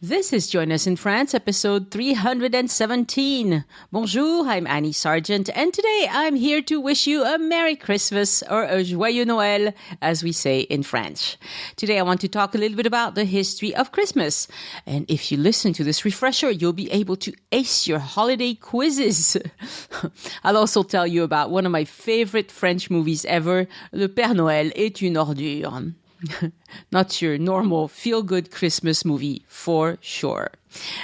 This is Join Us in France, episode 317. Bonjour, I'm Annie Sargent, and today I'm here to wish you a Merry Christmas, or a Joyeux Noël, as we say in French. Today I want to talk a little bit about the history of Christmas. And if you listen to this refresher, you'll be able to ace your holiday quizzes. I'll also tell you about one of my favorite French movies ever, Le Père Noël est une ordure. Not your normal feel-good Christmas movie, for sure.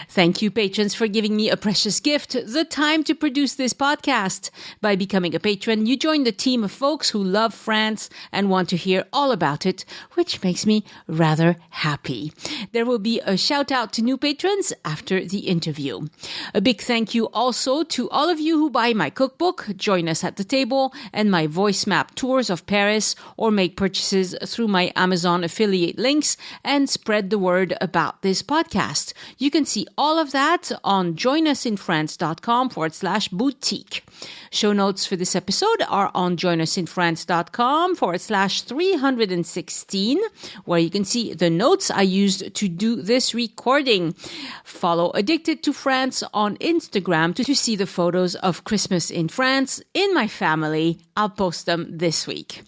Thank you, patrons, for giving me a precious gift, the time to produce this podcast. By becoming a patron, you join the team of folks who love France and want to hear all about it, which makes me rather happy. There will be a shout-out to new patrons after the interview. A big thank you also to all of you who buy my cookbook, join us at the table, and my voice map tours of Paris, or make purchases through my Amazon affiliate links and spread the word about this podcast. You can see all of that on joinusinfrance.com/boutique. Show notes for this episode are on joinusinfrance.com/316, where you can see the notes I used to do this recording. Follow Addicted to France on Instagram to see the photos of Christmas in France in my family. I'll post them this week.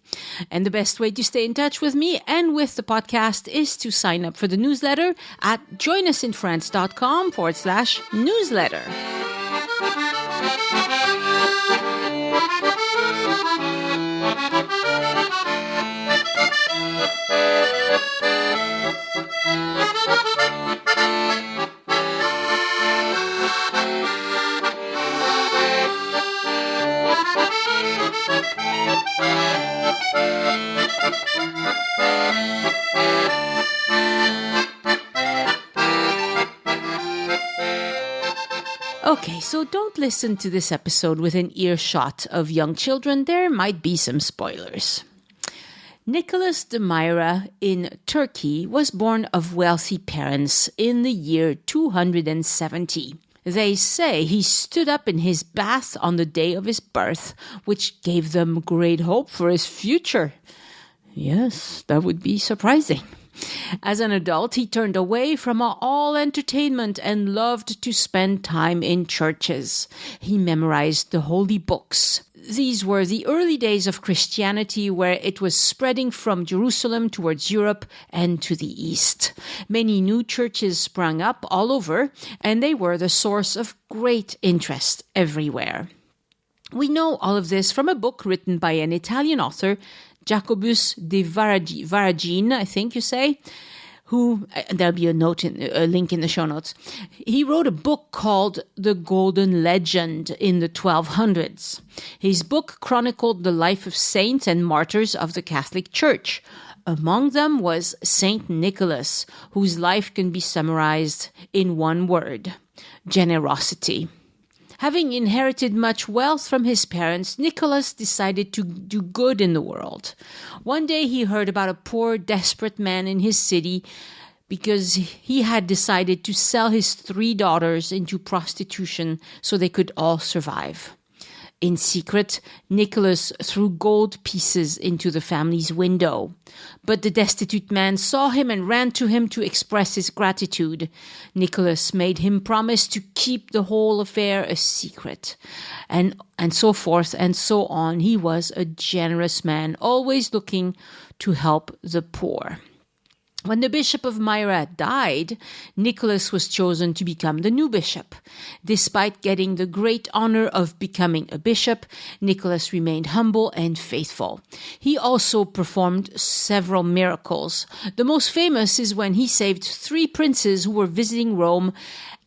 And the best way to stay in touch with me and with the podcast is to sign up for the newsletter at joinusinfrance.com/newsletter. Okay, so don't listen to this episode with an earshot of young children. There might be some spoilers. Nicholas de Myra in Turkey was born of wealthy parents in the year 270. They say he stood up in his bath on the day of his birth, which gave them great hope for his future. Yes, that would be surprising. As an adult, he turned away from all entertainment and loved to spend time in churches. He memorized the holy books. These were the early days of Christianity, where it was spreading from Jerusalem towards Europe and to the East. Many new churches sprang up all over, and they were the source of great interest everywhere. We know all of this from a book written by an Italian author, Jacobus de Varagine, I think you say, who, there'll be a link in the show notes. He wrote a book called The Golden Legend in the 1200s. His book chronicled the life of saints and martyrs of the Catholic Church. Among them was Saint Nicholas, whose life can be summarized in one word: generosity. Having inherited much wealth from his parents, Nicholas decided to do good in the world. One day he heard about a poor, desperate man in his city because he had decided to sell his 3 daughters into prostitution so they could all survive. In secret, Nicholas threw gold pieces into the family's window. But the destitute man saw him and ran to him to express his gratitude. Nicholas made him promise to keep the whole affair a secret. And so forth and so on. He was a generous man, always looking to help the poor. When the Bishop of Myra died, Nicholas was chosen to become the new bishop. Despite getting the great honor of becoming a bishop, Nicholas remained humble and faithful. He also performed several miracles. The most famous is when he saved 3 princes who were visiting Rome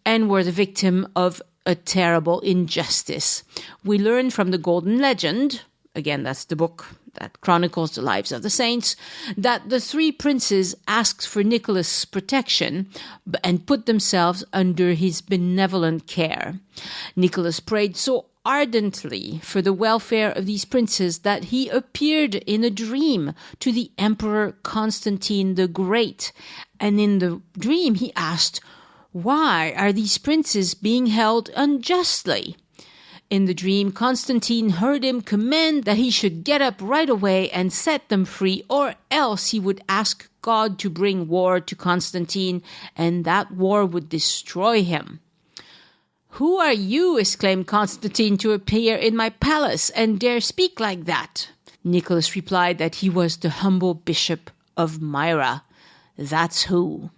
and were the victim of a terrible injustice. We learn from the Golden Legend, again, that's the book that chronicles the lives of the saints, that the 3 princes asked for Nicholas' protection and put themselves under his benevolent care. Nicholas prayed so ardently for the welfare of these princes that he appeared in a dream to the Emperor Constantine the Great. And in the dream he asked, "Why are these princes being held unjustly?" In the dream, Constantine heard him command that he should get up right away and set them free, or else he would ask God to bring war to Constantine, and that war would destroy him. "Who are you," exclaimed Constantine, "to appear in my palace and dare speak like that?" Nicholas replied that he was the humble bishop of Myra. That's who.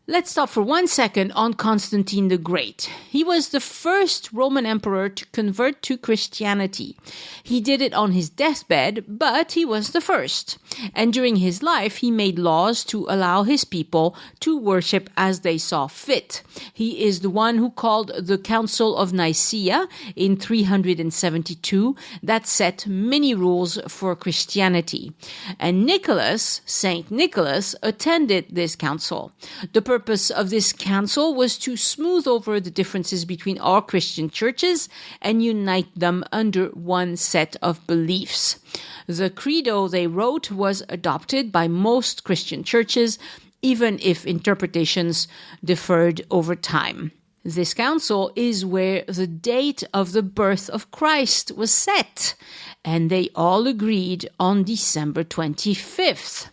Let's stop for 1 second on Constantine the Great. He was the first Roman emperor to convert to Christianity. He did it on his deathbed, but he was the first. And during his life, he made laws to allow his people to worship as they saw fit. He is the one who called the Council of Nicaea in 372 that set many rules for Christianity. And Nicholas, Saint Nicholas, attended this council. The purpose of this council was to smooth over the differences between all Christian churches and unite them under one set of beliefs. The credo they wrote was adopted by most Christian churches, even if interpretations differed over time. This council is where the date of the birth of Christ was set, and they all agreed on December 25th.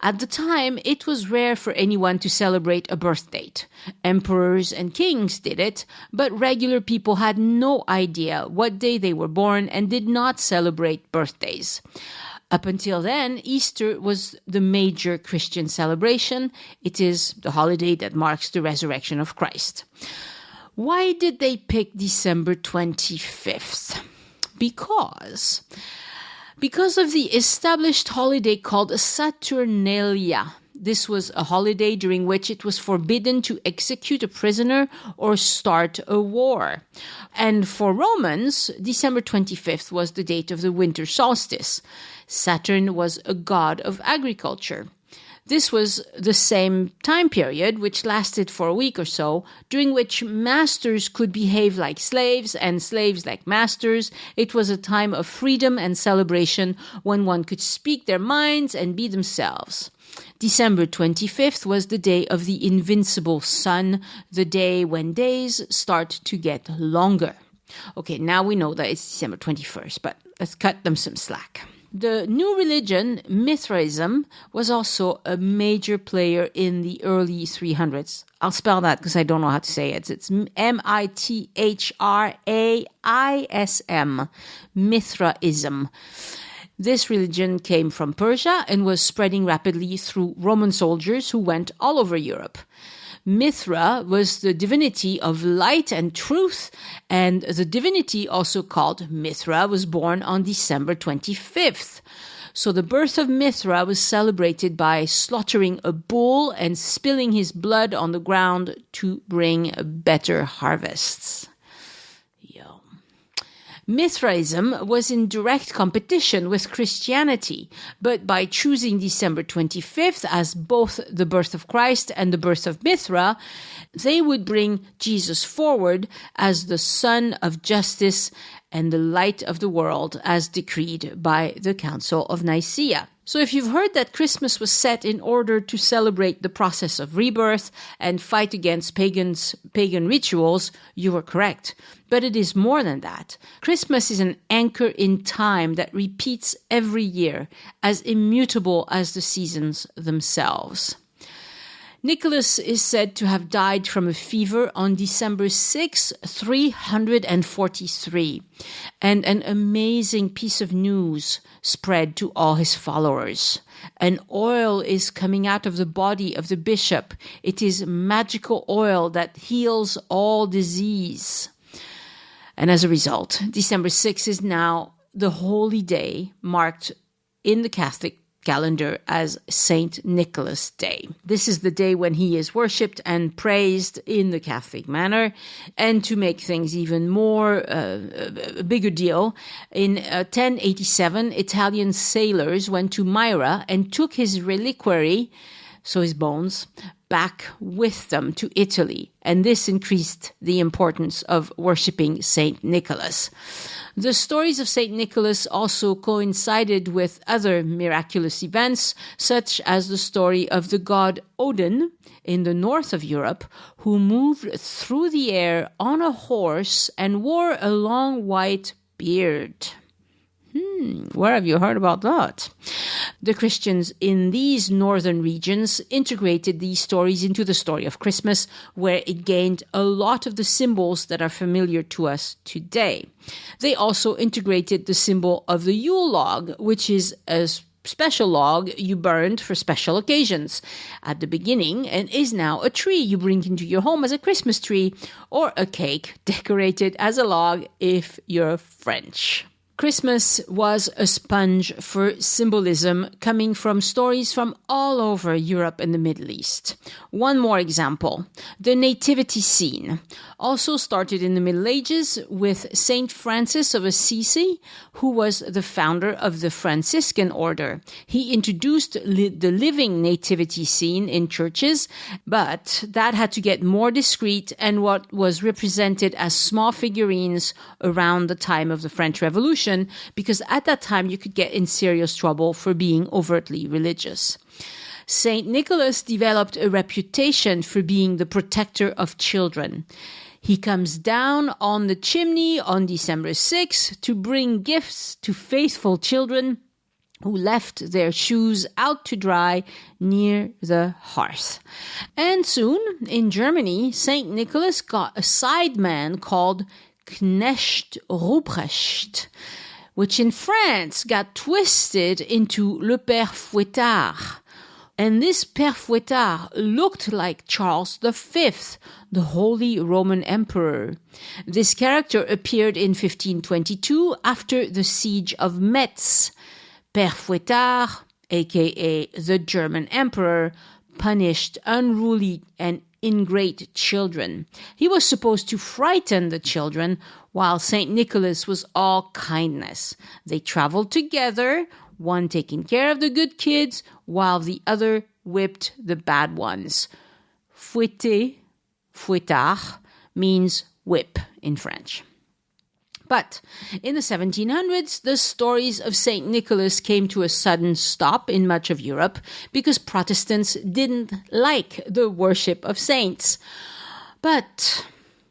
At the time, it was rare for anyone to celebrate a birth date. Emperors and kings did it, but regular people had no idea what day they were born and did not celebrate birthdays. Up until then, Easter was the major Christian celebration. It is the holiday that marks the resurrection of Christ. Why did they pick December 25th? Because of the established holiday called Saturnalia. This was a holiday during which it was forbidden to execute a prisoner or start a war. And for Romans, December 25th was the date of the winter solstice. Saturn was a god of agriculture. This was the same time period, which lasted for a week or so, during which masters could behave like slaves and slaves like masters. It was a time of freedom and celebration when one could speak their minds and be themselves. December 25th was the day of the invincible sun, the day when days start to get longer. Okay, now we know that it's December 21st, but let's cut them some slack. The new religion, Mithraism, was also a major player in the early 300s. I'll spell that because I don't know how to say it. It's Mithraism, Mithraism. This religion came from Persia and was spreading rapidly through Roman soldiers who went all over Europe. Mithra was the divinity of light and truth, and the divinity also called Mithra was born on December 25th. So the birth of Mithra was celebrated by slaughtering a bull and spilling his blood on the ground to bring better harvests. Mithraism was in direct competition with Christianity, but by choosing December 25th as both the birth of Christ and the birth of Mithra, they would bring Jesus forward as the Son of Justice and the light of the world as decreed by the Council of Nicaea. So if you've heard that Christmas was set in order to celebrate the process of rebirth and fight against pagan rituals, you were correct. But it is more than that. Christmas is an anchor in time that repeats every year, as immutable as the seasons themselves. Nicholas is said to have died from a fever on December 6, 343. And an amazing piece of news spread to all his followers. An oil is coming out of the body of the bishop. It is magical oil that heals all disease. And as a result, December 6 is now the holy day marked in the Catholic calendar as Saint Nicholas Day. This is the day when he is worshipped and praised in the Catholic manner. And to make things even more a bigger deal, in 1087, Italian sailors went to Myra and took his reliquary, so his bones, back with them to Italy. And this increased the importance of worshipping Saint Nicholas. The stories of St. Nicholas also coincided with other miraculous events, such as the story of the god Odin in the north of Europe, who moved through the air on a horse and wore a long white beard. Where have you heard about that? The Christians in these northern regions integrated these stories into the story of Christmas, where it gained a lot of the symbols that are familiar to us today. They also integrated the symbol of the Yule log, which is a special log you burned for special occasions at the beginning and is now a tree you bring into your home as a Christmas tree, or a cake decorated as a log if you're French. Christmas was a sponge for symbolism coming from stories from all over Europe and the Middle East. One more example, the nativity scene, also started in the Middle Ages with Saint Francis of Assisi, who was the founder of the Franciscan order. He introduced the living nativity scene in churches, but that had to get more discreet and what was represented as small figurines around the time of the French Revolution, because at that time you could get in serious trouble for being overtly religious. Saint Nicholas developed a reputation for being the protector of children. He comes down on the chimney on December 6th to bring gifts to faithful children who left their shoes out to dry near the hearth. And soon, in Germany, Saint Nicholas got a sideman called Knecht Ruprecht, which in France got twisted into Le Père Fouettard. And this Père Fouettard looked like Charles V, the Holy Roman Emperor. This character appeared in 1522 after the siege of Metz. Père Fouettard, aka the German Emperor, punished unruly and ingrate children. He was supposed to frighten the children, while Saint Nicholas was all kindness. They traveled together, one taking care of the good kids, while the other whipped the bad ones. Fouetter, fouettard, means whip in French. But in the 1700s, the stories of St. Nicholas came to a sudden stop in much of Europe because Protestants didn't like the worship of saints. But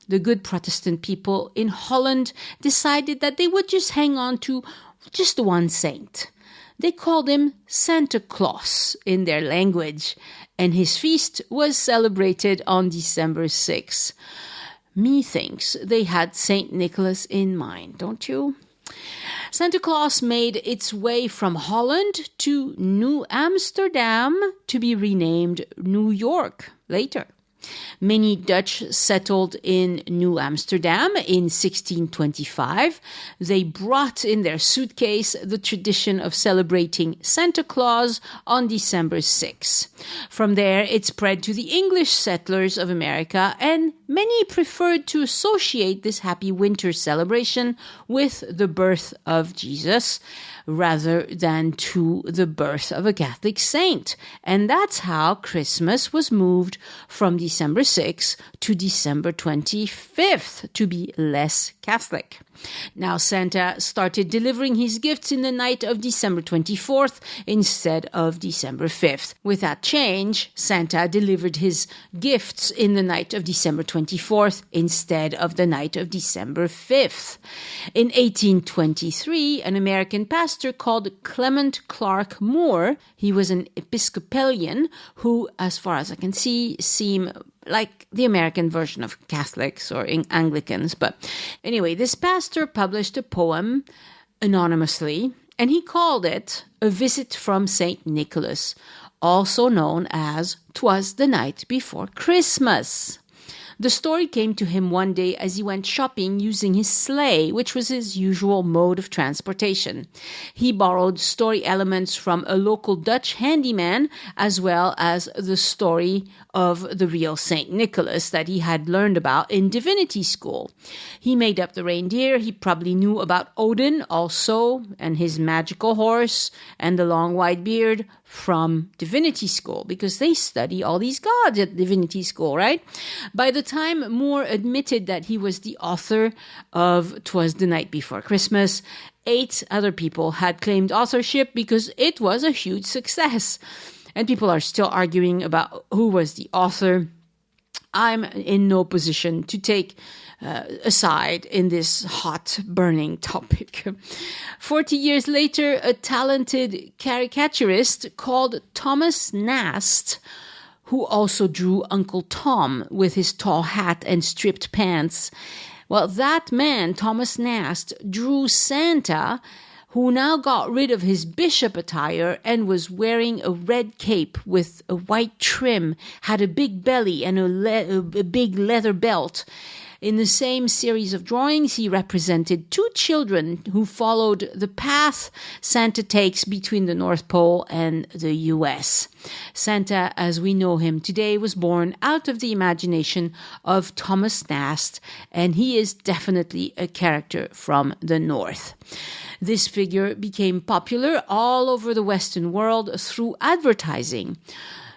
the good Protestant people in Holland decided that they would just hang on to just one saint. They called him Santa Claus in their language, and his feast was celebrated on December 6th. Methinks they had St. Nicholas in mind, don't you? Santa Claus made its way from Holland to New Amsterdam to be renamed New York later. Many Dutch settled in New Amsterdam in 1625. They brought in their suitcase the tradition of celebrating Santa Claus on December 6. From there, it spread to the English settlers of America, and many preferred to associate this happy winter celebration with the birth of Jesus rather than to the birth of a Catholic saint. And that's how Christmas was moved from December 6th to December 25th to be less Catholic. Now Santa started delivering his gifts in the night of December 24th instead of December 5th. With that change, Santa delivered his gifts in the night of December 24th instead of the night of December 5th. In 1823, an American pastor called Clement Clark Moore, he was an Episcopalian who, as far as I can see, seemed like the American version of Catholics or Anglicans. But anyway, this pastor published a poem anonymously, and he called it A Visit from St. Nicholas, also known as 'Twas the Night Before Christmas. The story came to him one day as he went shopping using his sleigh, which was his usual mode of transportation. He borrowed story elements from a local Dutch handyman, as well as the story of the real St. Nicholas that he had learned about in divinity school. He made up the reindeer. He probably knew about Odin also, and his magical horse, and the long white beard from divinity school, because they study all these gods at divinity school, right? By the time Moore admitted that he was the author of 'Twas the Night Before Christmas, 8 other people had claimed authorship because it was a huge success. And people are still arguing about who was the author. I'm in no position to take a side in this hot, burning topic. 40 years later, a talented caricaturist called Thomas Nast, who also drew Uncle Tom with his tall hat and stripped pants. Well, that man, Thomas Nast, drew Santa, who now got rid of his bishop attire and was wearing a red cape with a white trim, had a big belly and a big leather belt. In the same series of drawings, he represented two children who followed the path Santa takes between the North Pole and the US. Santa, as we know him today, was born out of the imagination of Thomas Nast, and he is definitely a character from the North. This figure became popular all over the Western world through advertising.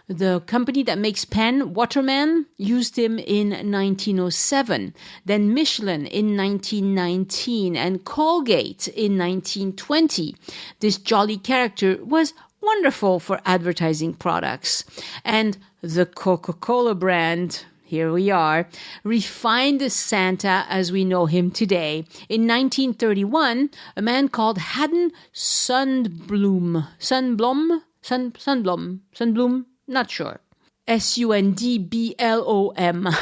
The company that makes pen, Waterman, used him in 1907, then Michelin in 1919, and Colgate in 1920. This jolly character was wonderful for advertising products. And the Coca-Cola brand, here we are, refined Santa as we know him today. In 1931, a man called Haddon Sundblom, not sure. Sundblom.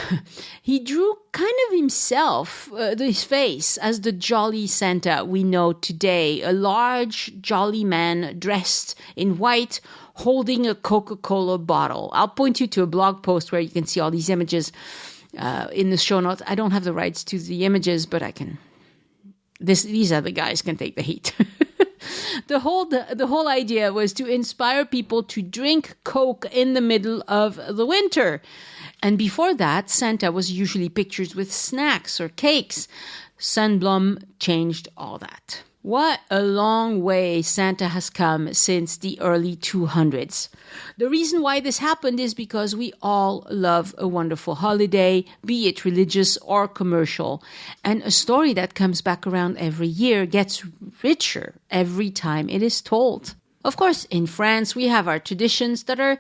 He drew kind of himself, his face, as the jolly Santa we know today. A large, jolly man dressed in white, holding a Coca-Cola bottle. I'll point you to a blog post where you can see all these images in the show notes. I don't have the rights to the images, but I can. These other guys can take the heat. The whole idea was to inspire people to drink Coke in the middle of the winter. And before that, Santa was usually pictured with snacks or cakes. Sundblom changed all that. What a long way Santa has come since the early 200s. The reason why this happened is because we all love a wonderful holiday, be it religious or commercial. And a story that comes back around every year gets richer every time it is told. Of course, in France, we have our traditions that are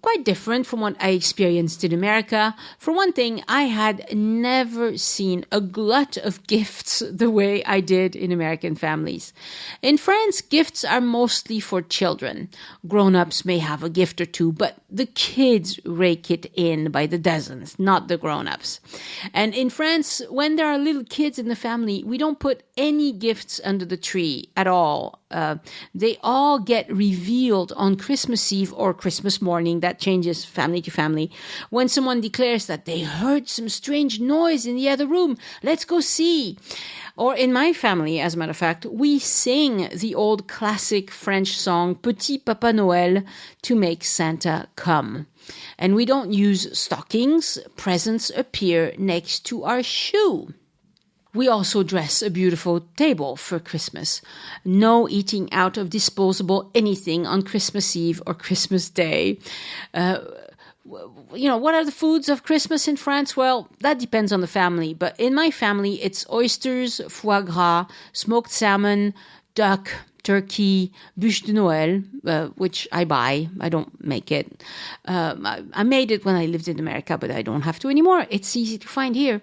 quite different from what I experienced in America. For one thing, I had never seen a glut of gifts the way I did in American families. In France, gifts are mostly for children. Grown-ups may have a gift or two, but the kids rake it in by the dozens, not the grown-ups. And in France, when there are little kids in the family, we don't put any gifts under the tree at all. They all get revealed on Christmas Eve or Christmas morning. That changes family to family. When someone declares that they heard some strange noise in the other room, let's go see. Or in my family, as a matter of fact, we sing the old classic French song Petit Papa Noël to make Santa come. And we don't use stockings. Presents appear next to our shoe. We also dress a beautiful table for Christmas. No eating out of disposable anything on Christmas Eve or Christmas Day. What are the foods of Christmas in France? Well, that depends on the family. But in my family, it's oysters, foie gras, smoked salmon, duck, turkey, bûche de Noël, which I buy. I don't make it. I made it when I lived in America, but I don't have to anymore. It's easy to find here.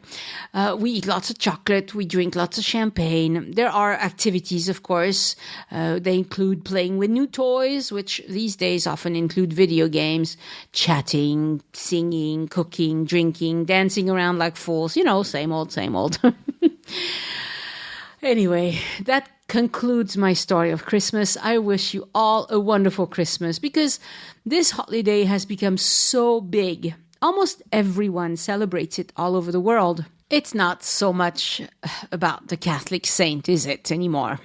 We eat lots of chocolate. We drink lots of champagne. There are activities, of course. They include playing with new toys, which these days often include video games, chatting, singing, cooking, drinking, dancing around like fools. Same old, same old. Anyway, that concludes my story of Christmas. I wish you all a wonderful Christmas because this holiday has become so big. Almost everyone celebrates it all over the world. It's not so much about the Catholic saint, is it, anymore?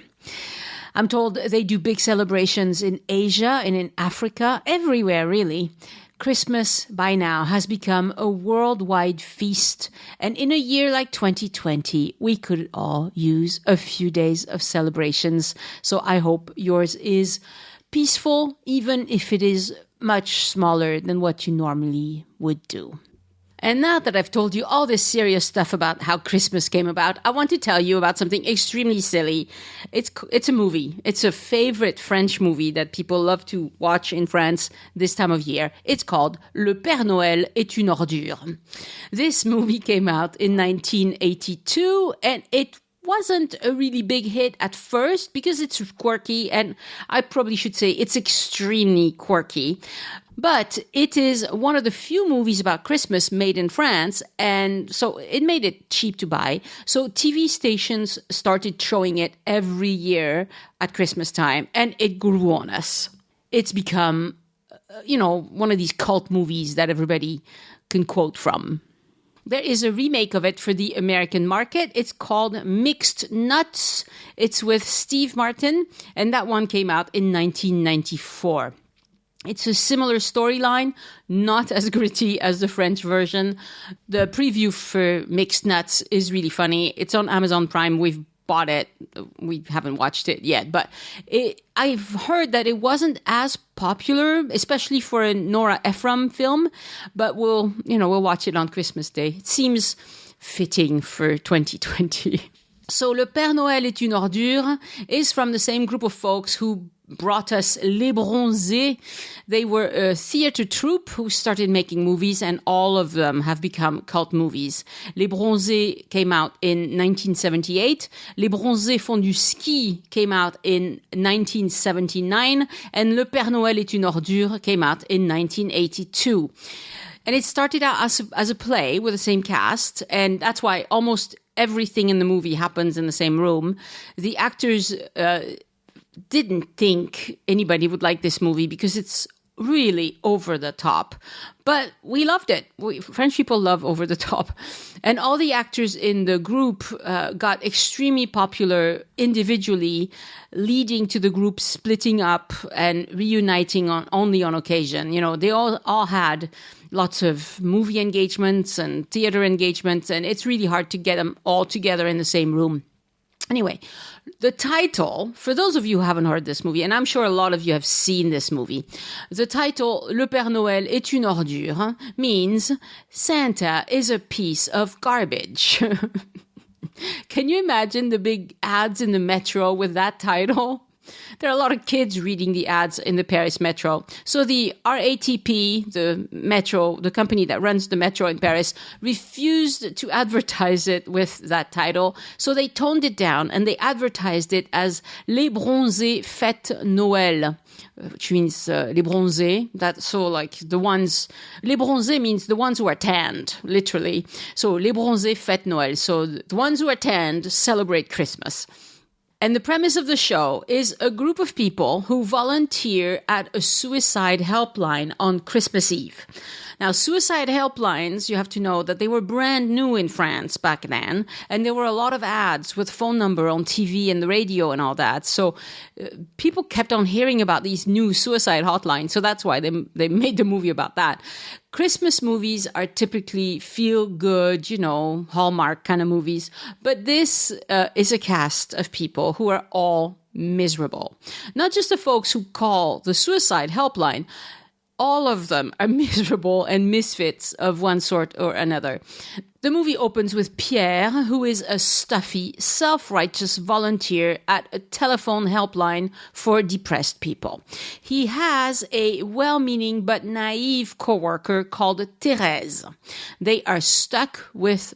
I'm told they do big celebrations in Asia and in Africa, everywhere really. Christmas, by now, has become a worldwide feast. And in a year like 2020, we could all use a few days of celebrations. So I hope yours is peaceful, even if it is much smaller than what you normally would do. And now that I've told you all this serious stuff about how Christmas came about, I want to tell you about something extremely silly. It's a movie. It's a favorite French movie that people love to watch in France this time of year. It's called Le Père Noël est une ordure. This movie came out in 1982, and it wasn't a really big hit at first because it's quirky, and I probably should say it's extremely quirky. But it is one of the few movies about Christmas made in France, and so it made it cheap to buy. So TV stations started showing it every year at Christmas time, and it grew on us. It's become, one of these cult movies that everybody can quote from. There is a remake of it for the American market. It's called Mixed Nuts. It's with Steve Martin, and that one came out in 1994. It's a similar storyline, not as gritty as the French version. The preview for Mixed Nuts is really funny. It's on Amazon Prime. We've bought it. We haven't watched it yet, but I've heard that it wasn't as popular, especially for a Nora Ephron film, but we'll watch it on Christmas Day. It seems fitting for 2020. So Le Père Noël est une ordure is from the same group of folks who brought us Les Bronzés. They were a theater troupe who started making movies, and all of them have become cult movies. Les Bronzés came out in 1978. Les Bronzés font du ski came out in 1979. And Le Père Noël est une ordure came out in 1982. And it started out as a play with the same cast, and that's why almost everything in the movie happens in the same room. The actors didn't think anybody would like this movie because it's really over the top. But we loved it. French people love over the top. And all the actors in the group got extremely popular individually, leading to the group splitting up and reuniting only on occasion. They all had lots of movie engagements and theater engagements, and it's really hard to get them all together in the same room. Anyway, the title, for those of you who haven't heard this movie, and I'm sure a lot of you have seen this movie, the title, Le Père Noël est une ordure, means Santa is a piece of garbage. Can you imagine the big ads in the metro with that title? There are a lot of kids reading the ads in the Paris metro. So the RATP, the metro, the company that runs the metro in Paris, refused to advertise it with that title. So they toned it down and they advertised it as Les Bronzés fêtent Noël, which means les bronzés. Les bronzés means the ones who are tanned, literally. So les bronzés fêtent Noël. So the ones who are tanned celebrate Christmas. And the premise of the show is a group of people who volunteer at a suicide helpline on Christmas Eve. Now, suicide helplines, you have to know that they were brand new in France back then, and there were a lot of ads with phone number on TV and the radio and all that. So people kept on hearing about these new suicide hotlines, so that's why they made the movie about that. Christmas movies are typically feel-good, Hallmark kind of movies, but this is a cast of people who are all miserable. Not just the folks who call the suicide helpline. All of them are miserable and misfits of one sort or another. The movie opens with Pierre, who is a stuffy, self-righteous volunteer at a telephone helpline for depressed people. He has a well-meaning but naive coworker called Thérèse. They are stuck with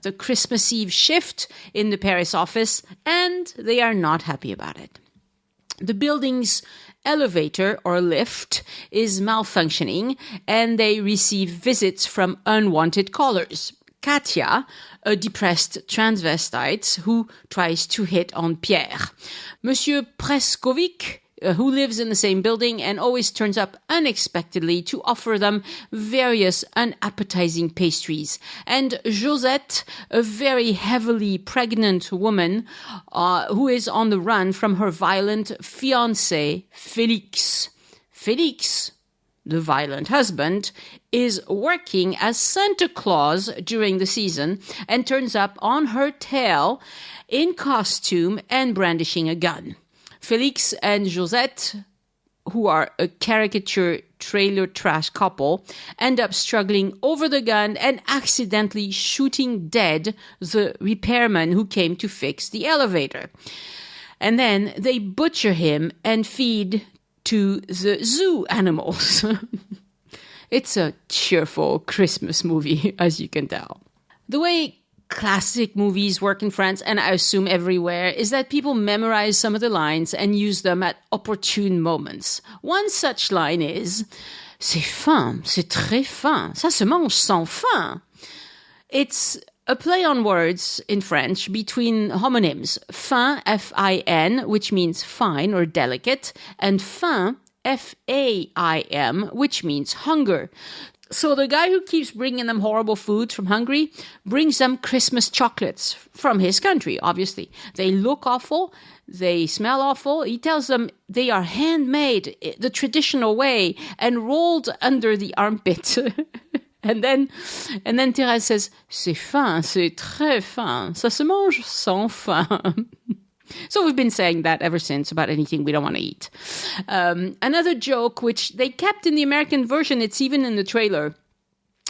the Christmas Eve shift in the Paris office, and they are not happy about it. The building's elevator or lift is malfunctioning, and they receive visits from unwanted callers. Katia, a depressed transvestite who tries to hit on Pierre. Monsieur Preskovic, who lives in the same building and always turns up unexpectedly to offer them various unappetizing pastries. And Josette, a very heavily pregnant woman who is on the run from her violent fiancé, Félix. Félix, the violent husband, is working as Santa Claus during the season and turns up on her tail in costume and brandishing a gun. Félix and Josette, who are a caricature trailer trash couple end up struggling over the gun and accidentally shooting dead the repairman who came to fix the elevator. And then they butcher him and feed to the zoo animals. It's a cheerful Christmas movie, as you can tell. The way classic movies work in France, and I assume everywhere, is that people memorize some of the lines and use them at opportune moments. One such line is, "C'est fin, c'est très fin, ça se mange sans fin." It's a play on words in French between homonyms, fin, F-I-N, which means fine or delicate, and faim, F-A-I-M, which means hunger. So the guy who keeps bringing them horrible foods from Hungary brings them Christmas chocolates from his country, obviously. They look awful. They smell awful. He tells them they are handmade the traditional way and rolled under the armpit. And then Thérèse says, "C'est fin, c'est très fin. Ça se mange sans fin." So we've been saying that ever since about anything we don't want to eat. Another joke, which they kept in the American version, it's even in the trailer,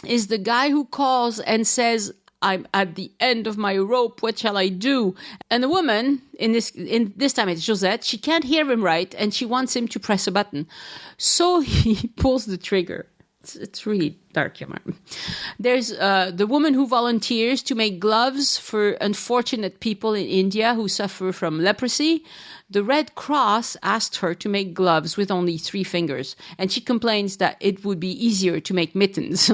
is the guy who calls and says, "I'm at the end of my rope, what shall I do?" And the woman, in this time it's Josette, she can't hear him right, and she wants him to press a button. So he pulls the trigger. It's really dark humor. There's the woman who volunteers to make gloves for unfortunate people in India who suffer from leprosy. The Red Cross asked her to make gloves with only 3 fingers, and she complains that it would be easier to make mittens.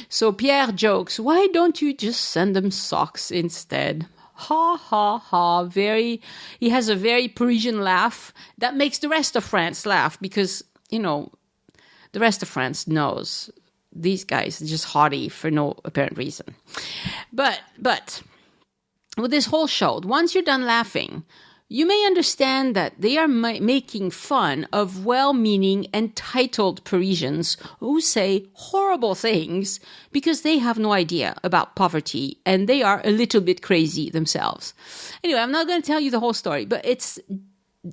So Pierre jokes, "Why don't you just send them socks instead?" Ha, ha, ha. He has a very Parisian laugh that makes the rest of France laugh because, the rest of France knows these guys are just haughty for no apparent reason. But with this whole show, once you're done laughing, you may understand that they are making fun of well-meaning, entitled Parisians who say horrible things because they have no idea about poverty and they are a little bit crazy themselves. Anyway, I'm not going to tell you the whole story, but it's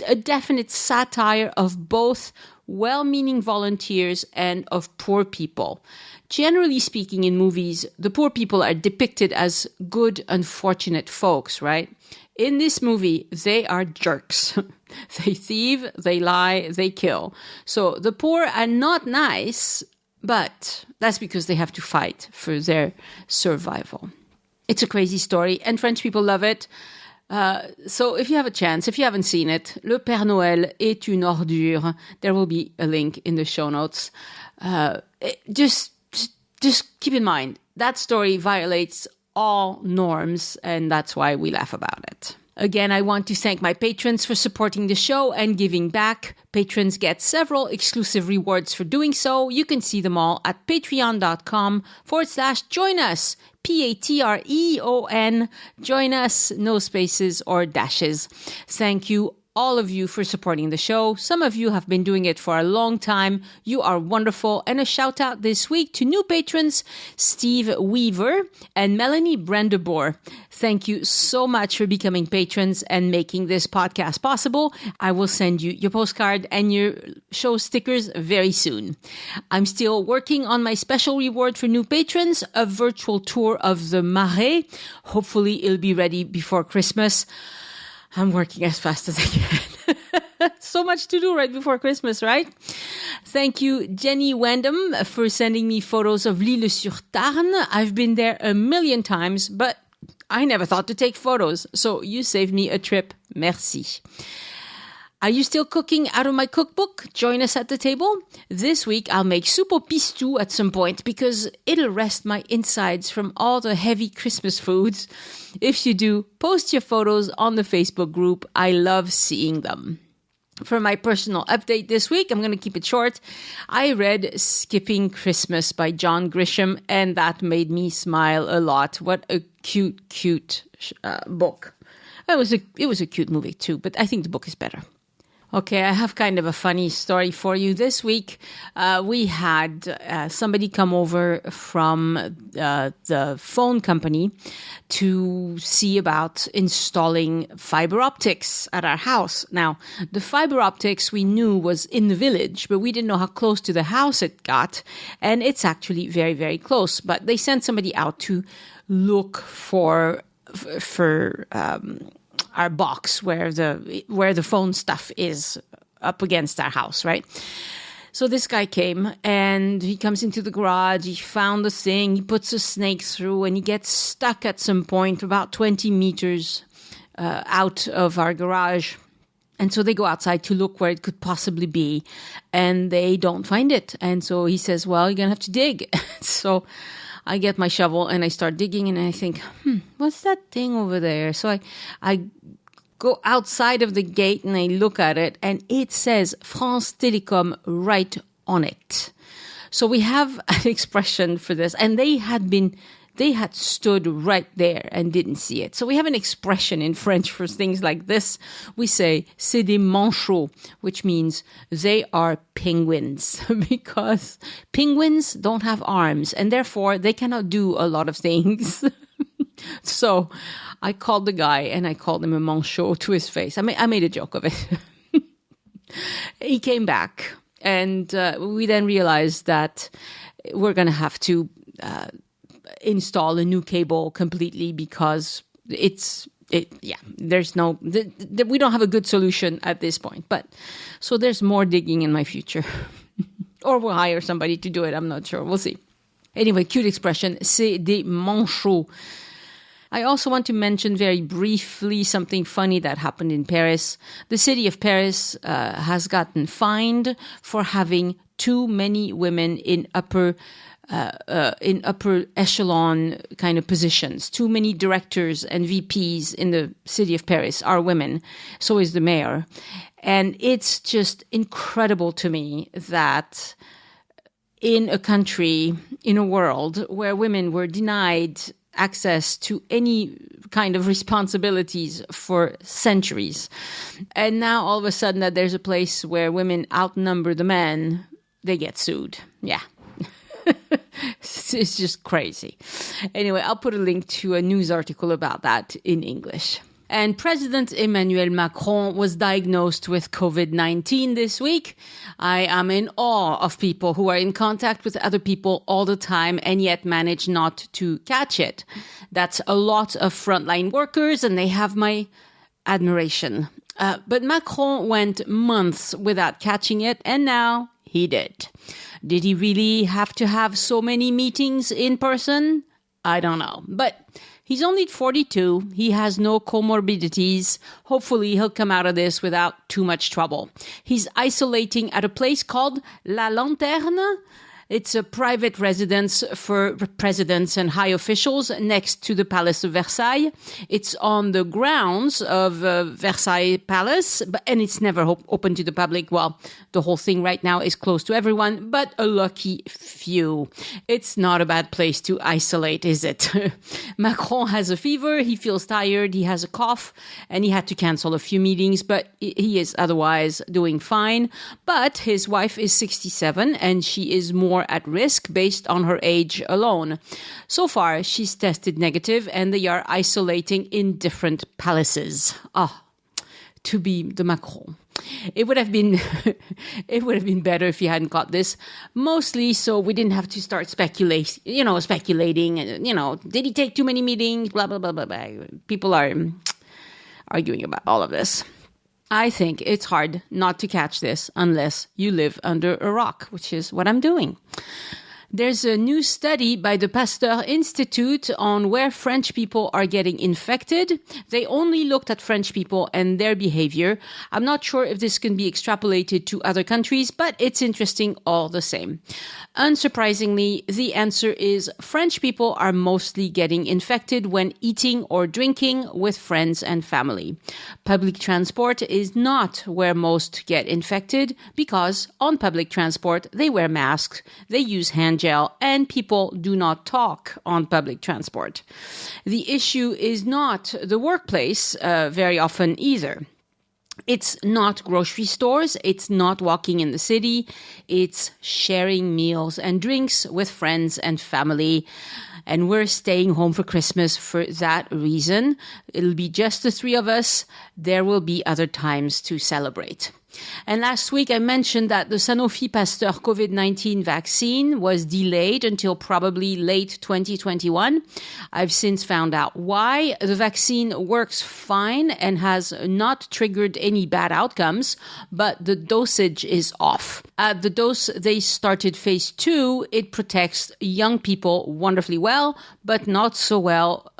a definite satire of both well-meaning volunteers and of poor people. Generally speaking, in movies, the poor people are depicted as good, unfortunate folks, right? In this movie, they are jerks. They thieve, they lie, they kill. So the poor are not nice, but that's because they have to fight for their survival. It's a crazy story, and French people love it. So if you have a chance, if you haven't seen it, Le Père Noël est une ordure. There will be a link in the show notes. Just keep in mind, that story violates all norms, and that's why we laugh about it. Again, I want to thank my patrons for supporting the show and giving back. Patrons get several exclusive rewards for doing so. You can see them all at patreon.com/join us. Patreon. Join us, no spaces or dashes. Thank you, all of you, for supporting the show. Some of you have been doing it for a long time. You are wonderful. And a shout out this week to new patrons, Steve Weaver and Melanie Brandeboer. Thank you so much for becoming patrons and making this podcast possible. I will send you your postcard and your show stickers very soon. I'm still working on my special reward for new patrons, a virtual tour of the Marais. Hopefully it'll be ready before Christmas. I'm working as fast as I can. So much to do right before Christmas, right? Thank you, Jenny Wandham, for sending me photos of L'Isle-sur-Tarn. I've been there a million times, but I never thought to take photos. So you saved me a trip. Merci. Are you still cooking out of my cookbook? Join us at the table. This week, I'll make soup au pistou at some point because it'll rest my insides from all the heavy Christmas foods. If you do, post your photos on the Facebook group. I love seeing them. For my personal update this week, I'm going to keep it short. I read Skipping Christmas by John Grisham, and that made me smile a lot. What a cute book. It was a cute movie too, but I think the book is better. Okay, I have kind of a funny story for you. This week, we had somebody come over from the phone company to see about installing fiber optics at our house. Now, the fiber optics we knew was in the village, but we didn't know how close to the house it got. And it's actually very, very close. But they sent somebody out to look for our box where the phone stuff is up against our house, right? So this guy came and he comes into the garage. He found the thing. He puts a snake through and he gets stuck at some point about 20 meters out of our garage. And so they go outside to look where it could possibly be, and they don't find it. And so he says, well, you're going to have to dig. So I get my shovel and I start digging and I think, what's that thing over there? So I go outside of the gate and I look at it and it says France Télécom right on it. So we have an expression for this, and they had stood right there and didn't see it. So we have an expression in French for things like this. We say, c'est des manchots, which means they are penguins, because penguins don't have arms and therefore they cannot do a lot of things. So I called the guy and I called him a manchot to his face. I made a joke of it. He came back and we then realized that we're going to have to install a new cable completely, because there's no, we don't have a good solution at this point. But so there's more digging in my future. Or we'll hire somebody to do it. I'm not sure. We'll see. Anyway, cute expression. C'est des manchots. I also want to mention very briefly something funny that happened in Paris. The city of Paris has gotten fined for having too many women in upper echelon kind of positions. Too many directors and VPs in the city of Paris are women. So is the mayor. And it's just incredible to me that in a country, in a world where women were denied access to any kind of responsibilities for centuries, and now all of a sudden that there's a place where women outnumber the men, they get sued. Yeah. It's just crazy. Anyway, I'll put a link to a news article about that in English. And President Emmanuel Macron was diagnosed with COVID-19 this week. I am in awe of people who are in contact with other people all the time and yet manage not to catch it. That's a lot of frontline workers, and they have my admiration. But Macron went months without catching it, and now he did. Did he really have to have so many meetings in person? I don't know. But he's only 42. He has no comorbidities. Hopefully, he'll come out of this without too much trouble. He's isolating at a place called La Lanterne. It's a private residence for presidents and high officials next to the Palace of Versailles. It's on the grounds of Versailles Palace, and it's never open to the public. Well, the whole thing right now is closed to everyone, but a lucky few. It's not a bad place to isolate, is it? Macron has a fever, he feels tired, he has a cough, and he had to cancel a few meetings, but he is otherwise doing fine. But his wife is 67, and she is more at risk based on her age alone. So far, she's tested negative, and they are isolating in different palaces. To be the Macron. It would have been better if he hadn't got this, mostly so we didn't have to start speculating, did he take too many meetings, blah, blah, blah, blah, blah. People are arguing about all of this. I think it's hard not to catch this unless you live under a rock, which is what I'm doing. There's a new study by the Pasteur Institute on where French people are getting infected. They only looked at French people and their behavior. I'm not sure if this can be extrapolated to other countries, but it's interesting all the same. Unsurprisingly, the answer is French people are mostly getting infected when eating or drinking with friends and family. Public transport is not where most get infected because on public transport, they wear masks, they use hand gel, and people do not talk on public transport. The issue is not the workplace very often either. It's not grocery stores. It's not walking in the city. It's sharing meals and drinks with friends and family. And we're staying home for Christmas for that reason. It'll be just the three of us. There will be other times to celebrate. And last week I mentioned that the Sanofi Pasteur COVID-19 vaccine was delayed until probably late 2021. I've since found out why. The vaccine works fine and has not triggered any bad outcomes, but the dosage is off. At the dose they started phase 2, it protects young people wonderfully well, but not so well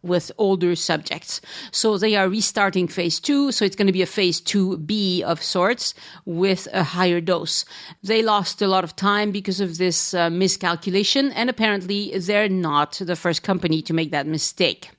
with older subjects. So they are restarting phase 2, so it's going to be a phase 2B of sorts with a higher dose. They lost a lot of time because of this miscalculation, and apparently they're not the first company to make that mistake.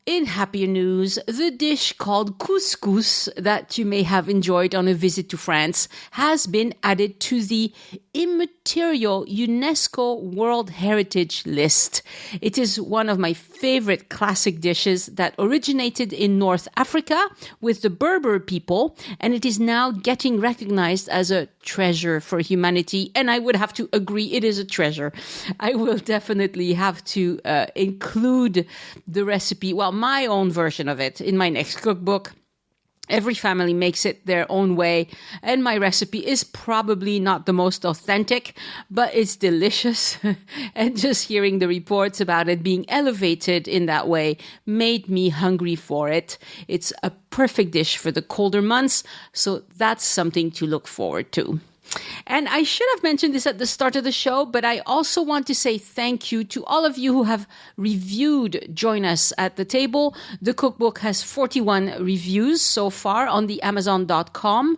In happier news, the dish called couscous that you may have enjoyed on a visit to France has been added to the immaterial UNESCO World Heritage List. It is one of my favorite classic dishes that originated in North Africa with the Berber people, and it is now getting recognized as a treasure for humanity. And I would have to agree, it is a treasure. I will definitely have to include the recipe, well, my own version of it in my next cookbook. Every family makes it their own way, and my recipe is probably not the most authentic, but it's delicious. And just hearing the reports about it being elevated in that way made me hungry for it. It's a perfect dish for the colder months, so that's something to look forward to. And I should have mentioned this at the start of the show, but I also want to say thank you to all of you who have reviewed Join Us at the Table. The cookbook has 41 reviews so far on the Amazon.com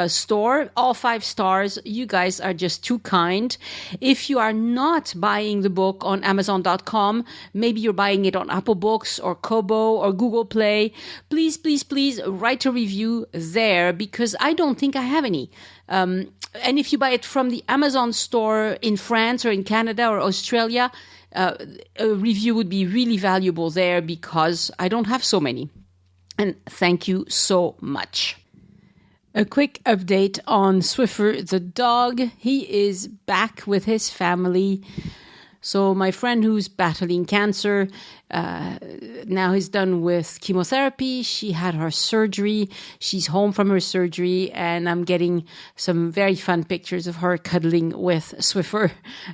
store. All 5 stars. You guys are just too kind. If you are not buying the book on Amazon.com, maybe you're buying it on Apple Books or Kobo or Google Play, please, please, please write a review there, because I don't think I have any. And if you buy it from the Amazon store in France or in Canada or Australia, a review would be really valuable there, because I don't have so many. And thank you so much. A quick update on Swiffer the dog. He is back with his family. So my friend who's battling cancer, now is done with chemotherapy. She had her surgery. She's home from her surgery, and I'm getting some very fun pictures of her cuddling with Swiffer.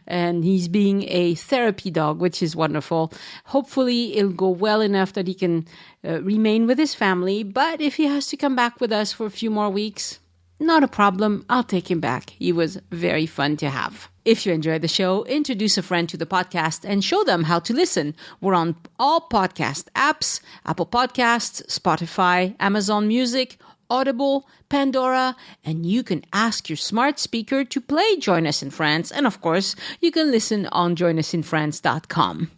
And he's being a therapy dog, which is wonderful. Hopefully it'll go well enough that he can remain with his family. But if he has to come back with us for a few more weeks, not a problem. I'll take him back. He was very fun to have. If you enjoyed the show, introduce a friend to the podcast and show them how to listen. We're on all podcast apps, Apple Podcasts, Spotify, Amazon Music, Audible, Pandora, and you can ask your smart speaker to play Join Us in France. And of course, you can listen on joinusinfrance.com.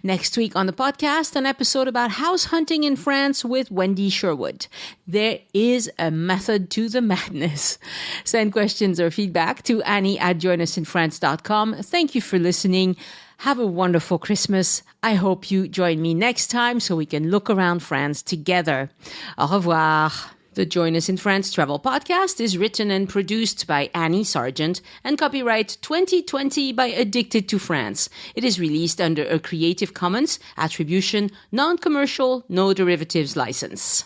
Next week on the podcast, an episode about house hunting in France with Wendy Sherwood. There is a method to the madness. Send questions or feedback to Annie@joinusinfrance.com. Thank you for listening. Have a wonderful Christmas. I hope you join me next time so we can look around France together. Au revoir. The Join Us in France Travel Podcast is written and produced by Annie Sargent and copyright 2020 by Addicted to France. It is released under a Creative Commons Attribution, Non-Commercial, No Derivatives license.